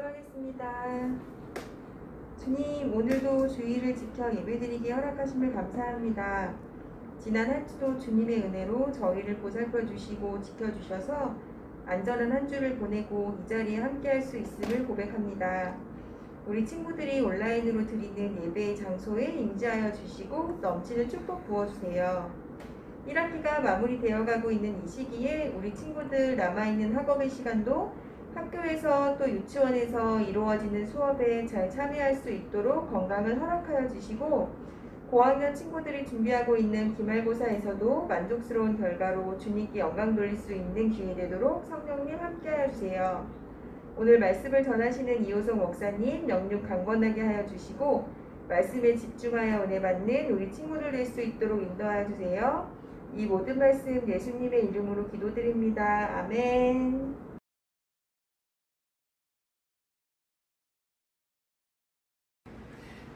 기도하겠습니다. 주님, 오늘도 주의를 지켜 예배드리기 허락하심을 감사합니다. 지난 한 주도 주님의 은혜로 저희를 보살펴 주시고 지켜주셔서 안전한 한 주를 보내고 이 자리에 함께할 수 있음을 고백합니다. 우리 친구들이 온라인으로 드리는 예배의 장소에 임재하여 주시고 넘치는 축복 부어주세요. 1학기가 마무리되어가고 있는 이 시기에 우리 친구들 남아있는 학업의 시간도 학교에서 또 유치원에서 이루어지는 수업에 잘 참여할 수 있도록 건강을 허락하여 주시고, 고학년 친구들이 준비하고 있는 기말고사에서도 만족스러운 결과로 주님께 영광 돌릴 수 있는 기회 되도록 성령님 함께하여 주세요. 오늘 말씀을 전하시는 이호성 목사님 영육 강건하게 하여 주시고 말씀에 집중하여 은혜 받는 우리 친구들 될 수 있도록 인도하여 주세요. 이 모든 말씀 예수님의 이름으로 기도드립니다. 아멘.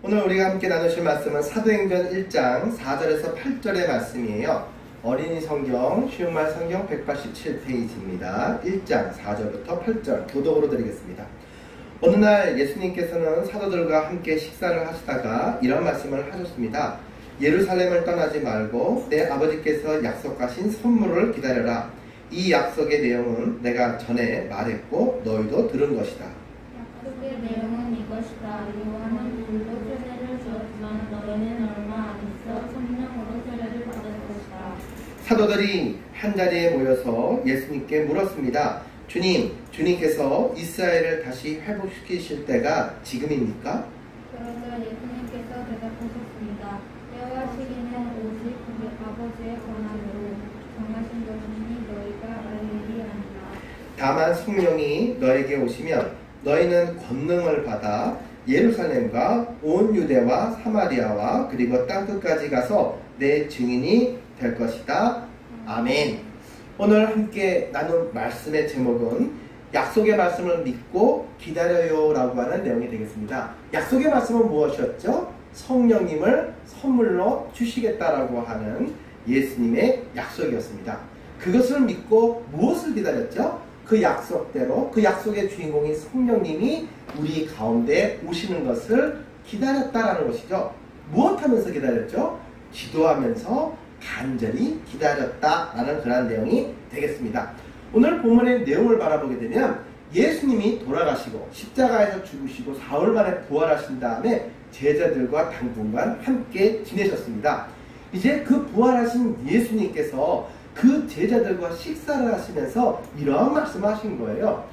오늘 우리가 함께 나누실 말씀은 사도행전 1장 4절에서 8절의 말씀이에요. 어린이 성경 쉬운말 성경 187페이지입니다. 1장 4절부터 8절 교독으로 드리겠습니다. 어느 날 예수님께서는 사도들과 함께 식사를 하시다가 이런 말씀을 하셨습니다. 예루살렘을 떠나지 말고 내 아버지께서 약속하신 선물을 기다려라. 이 약속의 내용은 내가 전에 말했고 너희도 들은 것이다. 약속의 내용은 이것이다. 요한은 불로 세례를 주었지만 너희는 얼마 안 있어 성령으로 세례를 받을 것이다. 사도들이 한자리에 모여서 예수님께 물었습니다. 주님께서 이스라엘을 다시 회복시키실 때가 지금입니까? 그러자 예수님께서 대답하셨습니다. 때와 시기는 오직 아버지의 권한으로 정하신 것이니 너희가 알 일이 아니라. 다만 성령이 너에게 오시면 너희는 권능을 받아 예루살렘과 온 유대와 사마리아와 그리고 땅끝까지 가서 내 증인이 될 것이다. 아멘. 오늘 함께 나눈 말씀의 제목은 약속의 말씀을 믿고 기다려요 라고 하는 내용이 되겠습니다. 약속의 말씀은 무엇이었죠? 성령님을 선물로 주시겠다라고 하는 예수님의 약속이었습니다. 그것을 믿고 무엇을 기다렸죠? 그 약속대로 그 약속의 주인공인 성령님이 우리 가운데 오시는 것을 기다렸다라는 것이죠. 무엇하면서 기다렸죠? 기도하면서 간절히 기다렸다라는 그런 내용이 되겠습니다. 오늘 본문의 내용을 바라보게 되면 예수님이 돌아가시고 십자가에서 죽으시고 사흘 만에 부활하신 다음에 제자들과 당분간 함께 지내셨습니다. 이제 그 부활하신 예수님께서 그 제자들과 식사를 하시면서 이런 말씀을 하신 거예요.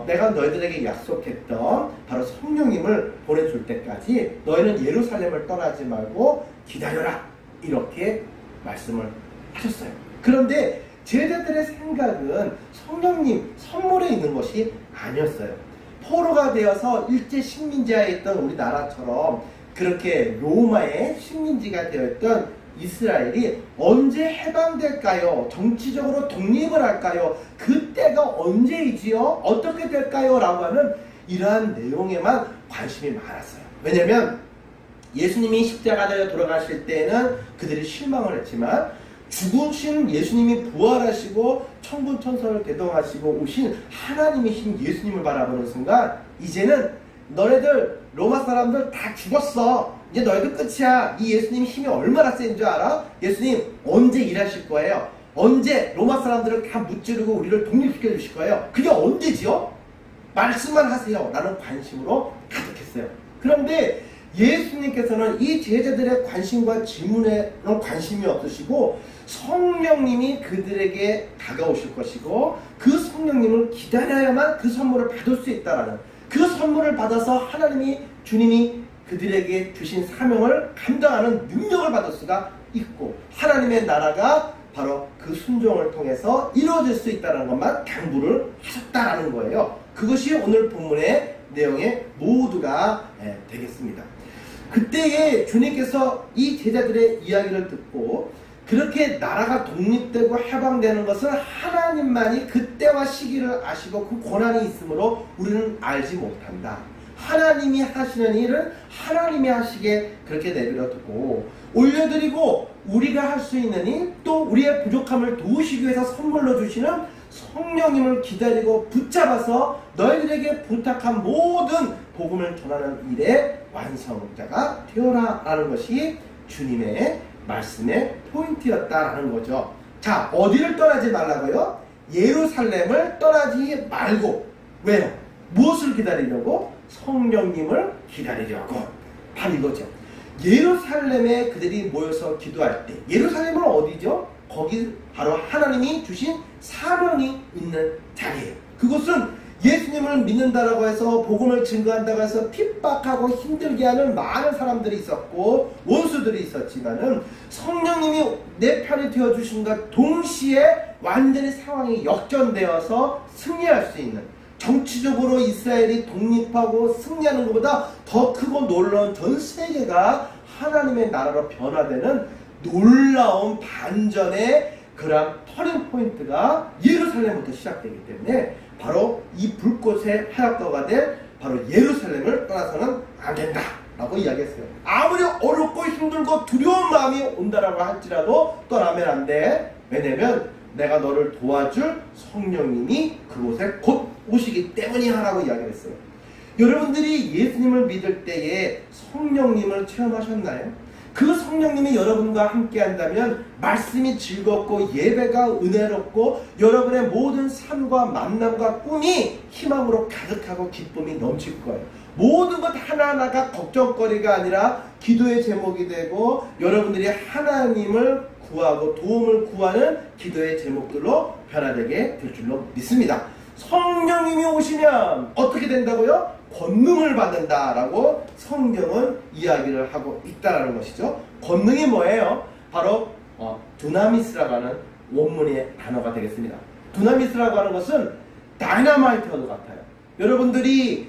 내가 너희들에게 약속했던 바로 성령님을 보내줄 때까지 너희는 예루살렘을 떠나지 말고 기다려라. 이렇게 말씀을 하셨어요. 그런데 제자들의 생각은 성령님 선물에 있는 것이 아니었어요. 포로가 되어서 일제 식민지하에 있던 우리나라처럼 그렇게 로마의 식민지가 되었던 이스라엘이 언제 해방될까요? 정치적으로 독립을 할까요? 그때가 언제이지요? 어떻게 될까요? 라고 하는 이러한 내용에만 관심이 많았어요. 왜냐면 예수님이 십자가에 돌아가실 때에는 그들이 실망을 했지만 죽으신 예수님이 부활하시고 천군천사를 대동하시고 오신 하나님이신 예수님을 바라보는 순간 이제는 너네들 로마 사람들 다 죽었어. 이제 너희들 끝이야. 이 예수님 힘이 얼마나 센 줄 알아? 예수님 언제 일하실 거예요? 언제 로마 사람들을 다 무찌르고 우리를 독립시켜 주실 거예요? 그게 언제지요? 말씀만 하세요. 라는 관심으로 가득했어요. 그런데 예수님께서는 이 제자들의 관심과 질문에는 관심이 없으시고 성령님이 그들에게 다가오실 것이고 그 성령님을 기다려야만 그 선물을 받을 수 있다라는 그 선물을 받아서 하나님이 주님이 그들에게 주신 사명을 감당하는 능력을 받을 수가 있고 하나님의 나라가 바로 그 순종을 통해서 이루어질 수 있다는 것만 당부를 하셨다라는 거예요. 그것이 오늘 본문의 내용의 모두가 되겠습니다. 그때에 주님께서 이 제자들의 이야기를 듣고 그렇게 나라가 독립되고 해방되는 것은 하나님만이 그때와 시기를 아시고 그 권한이 있으므로 우리는 알지 못한다. 하나님이 하시는 일은 하나님이 하시게 그렇게 내버려 두고 올려드리고 우리가 할 수 있는 일 또 우리의 부족함을 도우시기 위해서 선물로 주시는 성령님을 기다리고 붙잡아서 너희들에게 부탁한 모든 복음을 전하는 일의 완성자가 되어라 라는 것이 주님의 말씀의 포인트였다라는 거죠. 자, 어디를 떠나지 말라고요? 예루살렘을 떠나지 말고. 왜요? 무엇을 기다리려고? 성령님을 기다리려고. 바로 이거죠. 예루살렘에 그들이 모여서 기도할 때, 예루살렘은 어디죠? 거기 바로 하나님이 주신 사명이 있는 자리예요. 그것은 예수님을 믿는다라고 해서 복음을 증거한다고 해서 핍박하고 힘들게 하는 많은 사람들이 있었고 원수들이 있었지만은 성령님이 내 편이 되어주신과 동시에 완전히 상황이 역전되어서 승리할 수 있는, 정치적으로 이스라엘이 독립하고 승리하는 것보다 더 크고 놀라운 전 세계가 하나님의 나라로 변화되는 놀라운 반전의 그런 터닝 포인트가 예루살렘부터 시작되기 때문에 바로 이 불꽃의 하얗도가 될 바로 예루살렘을 떠나서는 안 된다 라고 이야기했어요. 아무리 어렵고 힘들고 두려운 마음이 온다라고 할지라도 떠나면 안 돼. 왜냐면 내가 너를 도와줄 성령님이 그곳에 곧 오시기 때문이야 라고 이야기했어요. 여러분들이 예수님을 믿을 때에 성령님을 체험하셨나요? 그 성령님이 여러분과 함께 한다면 말씀이 즐겁고 예배가 은혜롭고 여러분의 모든 삶과 만남과 꿈이 희망으로 가득하고 기쁨이 넘칠 거예요. 모든 것 하나하나가 걱정거리가 아니라 기도의 제목이 되고 여러분들이 하나님을 구하고 도움을 구하는 기도의 제목들로 변화되게 될 줄로 믿습니다. 성령님이 오시면 어떻게 된다고요? 권능을 받는다라고 성경은 이야기를 하고 있다라는 것이죠. 권능이 뭐예요? 바로 두나미스라고 하는 원문의 단어가 되겠습니다. 두나미스라고 하는 것은 다이너마이트와도 같아요. 여러분들이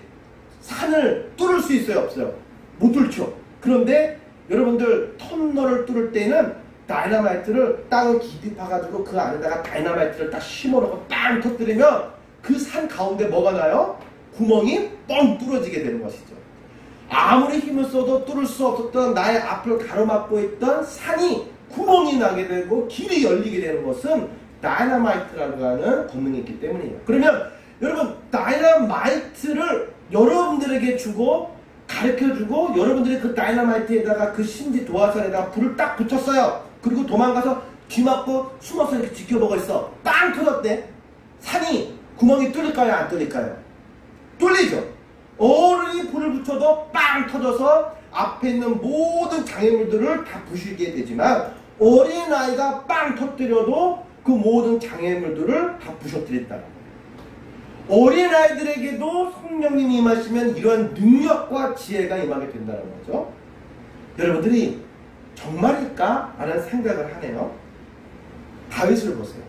산을 뚫을 수 있어요? 없어요? 못 뚫죠. 그런데 여러분들 터널을 뚫을 때는 다이너마이트를 땅을 깊이 파가지고 그 안에다가 다이너마이트를 딱 심어놓고 빵 터뜨리면 그 산 가운데 뭐가 나요? 구멍이 뻥 뚫어지게 되는 것이죠. 아무리 힘을 써도 뚫을 수 없었던 나의 앞을 가로막고 있던 산이 구멍이 나게 되고 길이 열리게 되는 것은 다이너마이트라고 하는 권능이 있기 때문이에요. 그러면 여러분 다이너마이트를 여러분들에게 주고 가르쳐주고 여러분들이 그 다이너마이트에다가 그 신지 도화선에다가 불을 딱 붙였어요. 그리고 도망가서 뒤 맞고 숨어서 이렇게 지켜보고 있어. 빵 터졌대. 산이 구멍이 뚫릴까요? 안 뚫릴까요? 뚫리죠. 어른이 불을 붙여도 빵 터져서 앞에 있는 모든 장애물들을 다 부수게 되지만 어린아이가 빵 터뜨려도 그 모든 장애물들을 다 부셔뜨린다는 거예요. 어린아이들에게도 성령님이 임하시면 이러한 능력과 지혜가 임하게 된다는 거죠. 여러분들이 정말일까? 라는 생각을 하네요. 다윗을 보세요.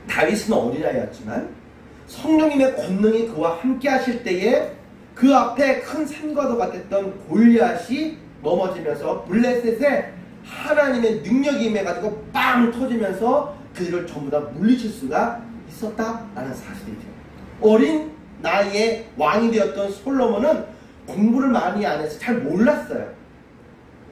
다윗은 어린아이였지만 성령님의 권능이 그와 함께 하실 때에 그 앞에 큰 산과도 같았던 골리앗이 넘어지면서 블레셋에 하나님의 능력이 임해가지고 빵 터지면서 그들을 전부 다 물리칠 수가 있었다라는 사실이죠. 어린 나이에 왕이 되었던 솔로몬은 공부를 많이 안 해서 잘 몰랐어요.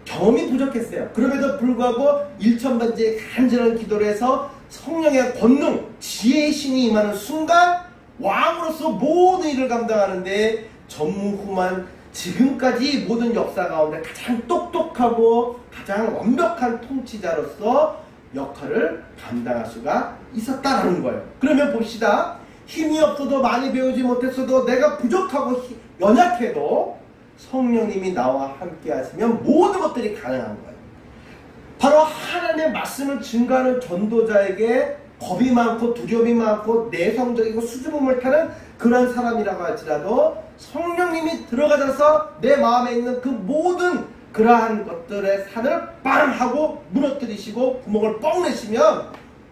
경험이 부족했어요. 그럼에도 불구하고 일천번째 간절한 기도를 해서 성령의 권능, 지혜의 신이 임하는 순간 왕으로서 모든 일을 감당하는데 전무후무한 지금까지 모든 역사 가운데 가장 똑똑하고 가장 완벽한 통치자로서 역할을 감당할 수가 있었다는 거예요. 그러면 봅시다. 힘이 없어도 많이 배우지 못했어도 내가 부족하고 연약해도 성령님이 나와 함께 하시면 모든 것들이 가능한 거예요. 바로 하나님의 말씀을 증거하는 전도자에게 겁이 많고 두려움이 많고 내성적이고 수줍음을 타는 그런 사람이라고 할지라도 성령님이 들어가셔서 내 마음에 있는 그 모든 그러한 것들의 산을 빵 하고 무너뜨리시고 구멍을 뻥 내시면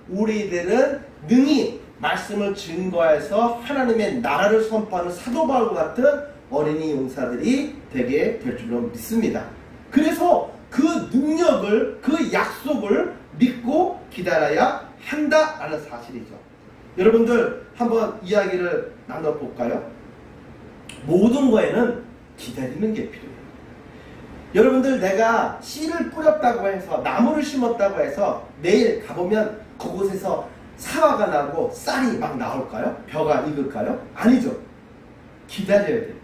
우리들은 능히 말씀을 증거해서 하나님의 나라를 선포하는 사도 바울과 같은 어린이 용사들이 되게 될 줄로 믿습니다. 그래서 그 능력을, 그 약속을 믿고 기다려야 한다라는 사실이죠. 여러분들 한번 이야기를 나눠볼까요? 모든 거에는 기다리는 게 필요해요. 여러분들 내가 씨를 뿌렸다고 해서 나무를 심었다고 해서 내일 가보면 그곳에서 사화가 나고 쌀이 막 나올까요? 벼가 익을까요? 아니죠. 기다려야 돼요.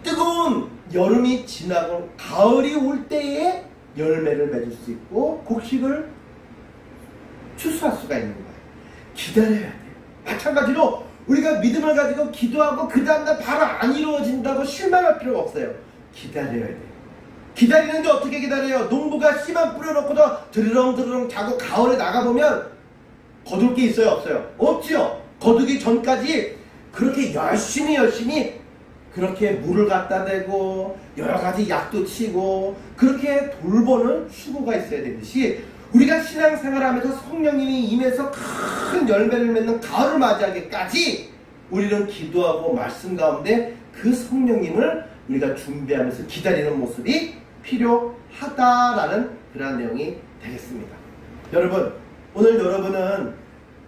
뜨거운 여름이 지나고 가을이 올 때에 열매를 맺을 수 있고 곡식을 추수할 수가 있는 거예요. 기다려야 돼요. 마찬가지로 우리가 믿음을 가지고 기도하고 그 다음날 바로 안 이루어진다고 실망할 필요가 없어요. 기다려야 돼요. 기다리는데 어떻게 기다려요? 농부가 씨만 뿌려놓고도 드르렁드르렁 자고 가을에 나가보면 거둘 게 있어요? 없어요? 없지요. 거두기 전까지 그렇게 열심히 그렇게 물을 갖다 대고 여러 가지 약도 치고 그렇게 돌보는 수고가 있어야 되듯이 우리가 신앙생활하면서 성령님이 임해서 큰 열매를 맺는 가을을 맞이하기까지 우리는 기도하고 말씀 가운데 그 성령님을 우리가 준비하면서 기다리는 모습이 필요하다라는 그러한 내용이 되겠습니다. 여러분, 오늘 여러분은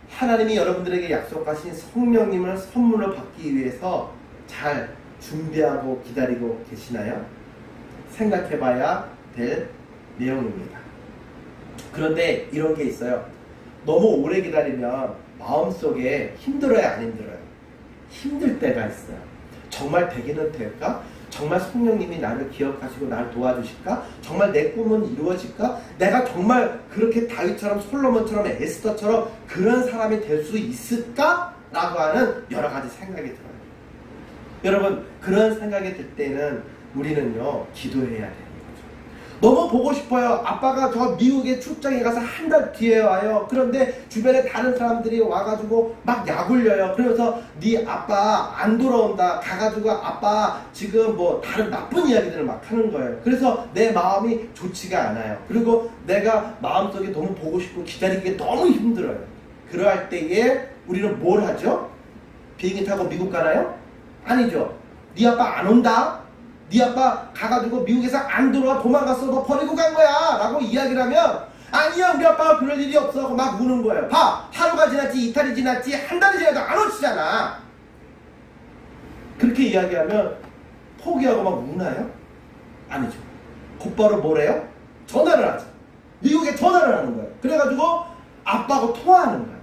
하나님이 여러분들에게 약속하신 성령님을 선물로 받기 위해서 잘 준비하고 기다리고 계시나요? 생각해봐야 될 내용입니다. 그런데 이런 게 있어요. 너무 오래 기다리면 마음속에 힘들어요, 안 힘들어요? 힘들 때가 있어요. 정말 되기는 될까? 정말 성령님이 나를 기억하시고 나를 도와주실까? 정말 내 꿈은 이루어질까? 내가 정말 그렇게 다윗처럼 솔로몬처럼 에스더처럼 그런 사람이 될 수 있을까? 라고 하는 여러 가지 생각이 들어요. 여러분, 그런 생각이 들 때는 우리는요, 기도해야 돼요. 너무 보고 싶어요. 아빠가 저 미국에 출장에 가서 한 달 뒤에 와요. 그런데 주변에 다른 사람들이 와가지고 막 약올려요. 그러면서 네 아빠 안 돌아온다. 가가지고 아빠 지금 뭐 다른 나쁜 이야기들을 막 하는 거예요. 그래서 내 마음이 좋지가 않아요. 그리고 내가 마음속에 너무 보고 싶고 기다리기 너무 힘들어요. 그러할 때에 우리는 뭘 하죠? 비행기 타고 미국 가나요? 아니죠. 네 아빠 안 온다? 네 아빠 가가지고 미국에서 안 들어와 도망갔어 너 버리고 간 거야 라고 이야기를 하면 아니야 우리 아빠가 그럴 일이 없어 하고 막 우는 거예요. 봐, 하루가 지났지 이탈이 지났지 한 달이 지나도 안 오시잖아. 그렇게 이야기하면 포기하고 막 우나요? 아니죠. 곧바로 뭐래요? 전화를 하죠. 미국에 전화를 하는 거예요. 그래가지고 아빠하고 통화하는 거예요.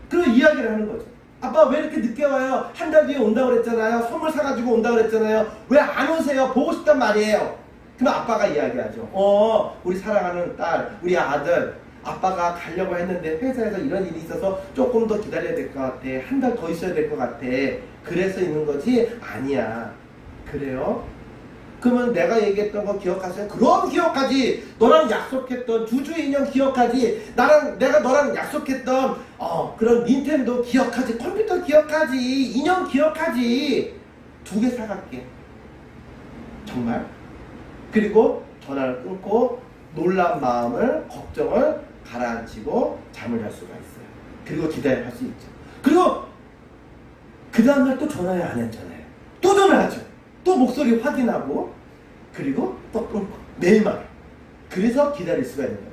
그리고 이야기를 하는 거죠. 아빠 왜 이렇게 늦게 와요? 한 달 뒤에 온다고 그랬잖아요. 선물 사가지고 온다고 그랬잖아요. 왜 안 오세요? 보고 싶단 말이에요. 그럼 아빠가 이야기하죠. 우리 사랑하는 딸, 우리 아들, 아빠가 가려고 했는데 회사에서 이런 일이 있어서 조금 더 기다려야 될 것 같아. 한 달 더 있어야 될 것 같아. 그래서 있는 거지? 아니야. 그래요? 그러면 내가 얘기했던 거 기억하세요? 그럼 기억하지. 너랑 약속했던 두주 인형 기억하지. 내가 너랑 약속했던 그런 닌텐도 기억하지. 컴퓨터 기억하지. 인형 기억하지. 2개 사갈게. 정말. 그리고 전화를 끊고 놀란 마음을 걱정을 가라앉히고 잠을 잘 수가 있어요. 그리고 기다릴 수 있죠. 그리고 그 다음날 또 전화를 안 했잖아요. 또 전화하죠. 또 목소리 확인하고 그리고 또 끊고 매일마다. 그래서 기다릴 수가 있는 거예요.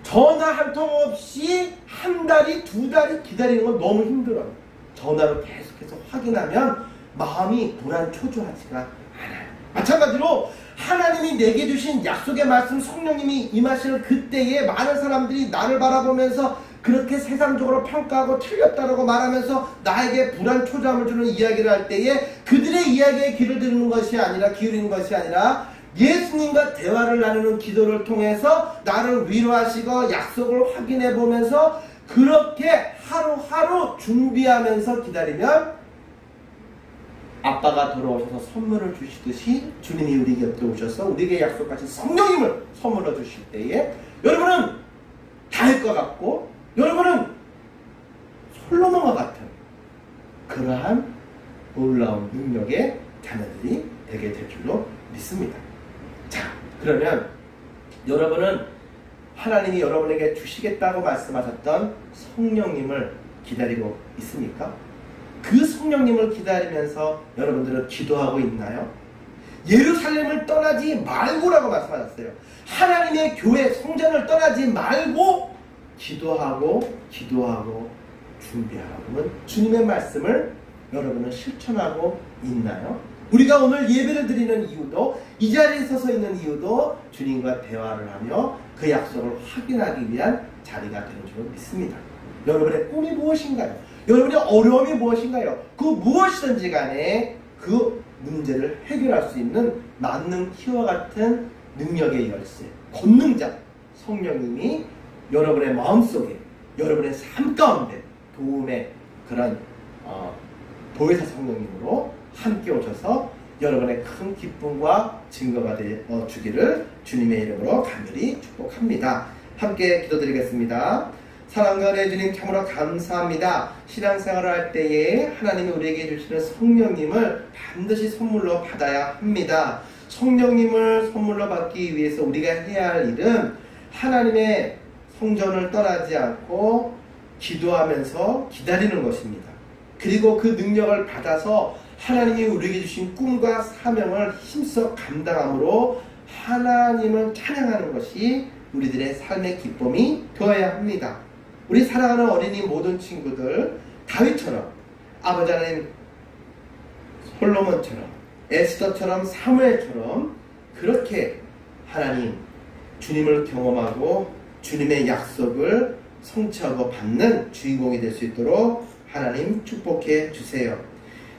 전화 한 통 없이 한 달이 2달이 기다리는 건 너무 힘들어요. 전화로 계속해서 확인하면 마음이 불안초조하지가 않아요. 마찬가지로 하나님이 내게 주신 약속의 말씀 성령님이 임하시는 그때에 많은 사람들이 나를 바라보면서 그렇게 세상적으로 평가하고 틀렸다라고 말하면서 나에게 불안초조함을 주는 이야기를 할 때에 그들의 이야기에 귀를 기울이는 것이 아니라 예수님과 대화를 나누는 기도를 통해서 나를 위로하시고 약속을 확인해 보면서 그렇게 하루하루 준비하면서 기다리면 아빠가 돌아오셔서 선물을 주시듯이 주님이 우리 곁에 오셔서 우리에게 약속하신 성령님을 선물로 주실 때에 여러분은 다 할 것 같고 여러분은 솔로몬과 같은 그러한 놀라운 능력의 자녀들이 되게 될 줄로 믿습니다. 자, 그러면 여러분은 하나님이 여러분에게 주시겠다고 말씀하셨던 성령님을 기다리고 있습니까? 그 성령님을 기다리면서 여러분들은 기도하고 있나요? 예루살렘을 떠나지 말고라고 말씀하셨어요. 하나님의 교회 성전을 떠나지 말고 기도하고 준비하라고는 주님의 말씀을 여러분은 실천하고 있나요? 우리가 오늘 예배를 드리는 이유도 이 자리에 서서 있는 이유도 주님과 대화를 하며 그 약속을 확인하기 위한 자리가 되는 줄 믿습니다. 여러분의 꿈이 무엇인가요? 여러분의 어려움이 무엇인가요? 그 무엇이든지 간에 그 문제를 해결할 수 있는 만능 키와 같은 능력의 열쇠, 권능자 성령님이 여러분의 마음속에, 여러분의 삶 가운데 도움의 그런 보혜사 성령님으로 함께 오셔서 여러분의 큰 기쁨과 증거가 되어 주기를 주님의 이름으로 간절히 축복합니다. 함께 기도드리겠습니다. 사랑과 은혜 주님 참으로 감사합니다. 신앙생활을 할 때에 하나님이 우리에게 주시는 성령님을 반드시 선물로 받아야 합니다. 성령님을 선물로 받기 위해서 우리가 해야 할 일은 하나님의 성전을 떠나지 않고 기도하면서 기다리는 것입니다. 그리고 그 능력을 받아서 하나님이 우리에게 주신 꿈과 사명을 힘써 감당함으로 하나님을 찬양하는 것이 우리들의 삶의 기쁨이 되어야 합니다. 우리 사랑하는 어린이 모든 친구들, 다윗처럼, 아버지 하나님 솔로몬처럼, 에스더처럼, 사무엘처럼 그렇게 하나님 주님을 경험하고 주님의 약속을 성취하고 받는 주인공이 될 수 있도록 하나님 축복해 주세요.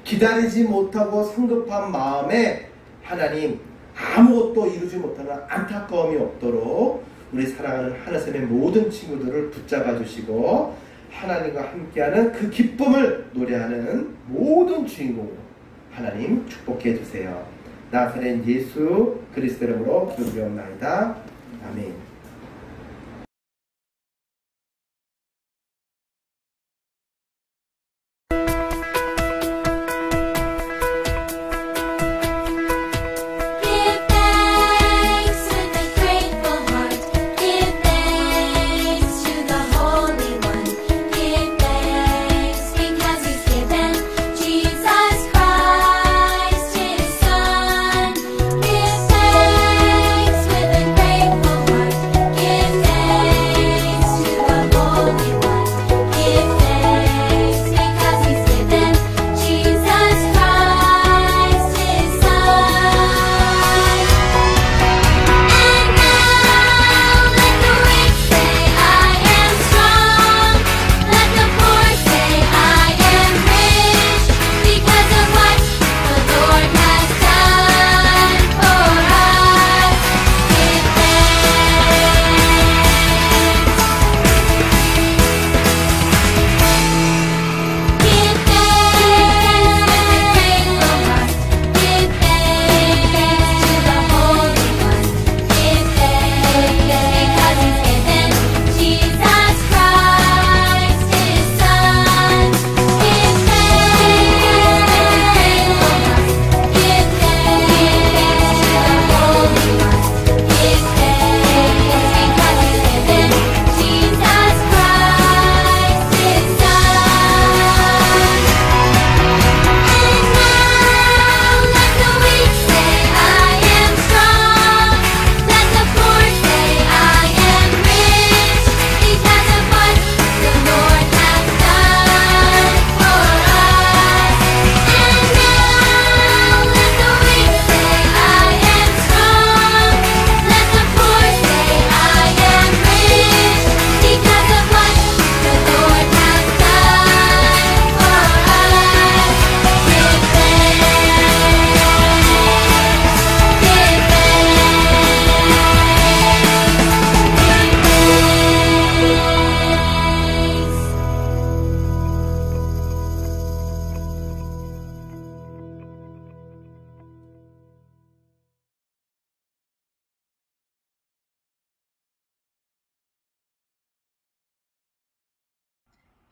기다리지 못하고 성급한 마음에 하나님 아무것도 이루지 못하는 안타까움이 없도록 우리 사랑하는 하나님의 모든 친구들을 붙잡아 주시고 하나님과 함께하는 그 기쁨을 노래하는 모든 주인공으로 하나님 축복해 주세요. 나사렛 예수 그리스도 이름으로 기도드리옵나이다. 아멘.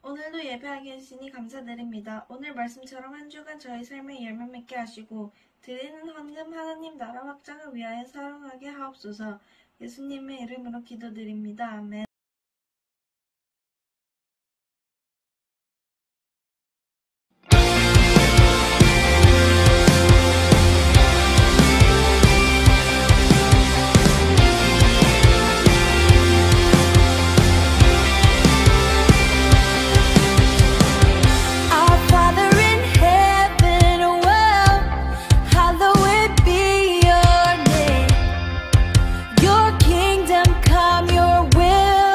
오늘도 예배하게 해주시니 감사드립니다. 오늘 말씀처럼 한 주간 저희 삶에 열매 맺게 하시고 드리는 헌금 하나님 나라 확장을 위하여 사용하게 하옵소서. 예수님의 이름으로 기도드립니다. 아멘. Your kingdom come, your will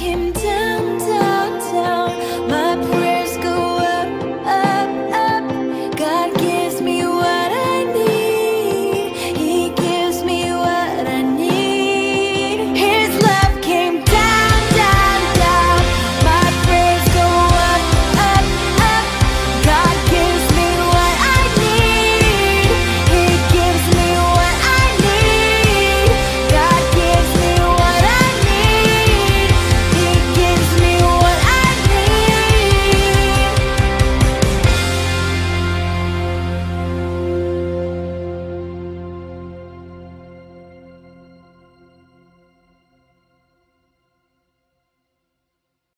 힘들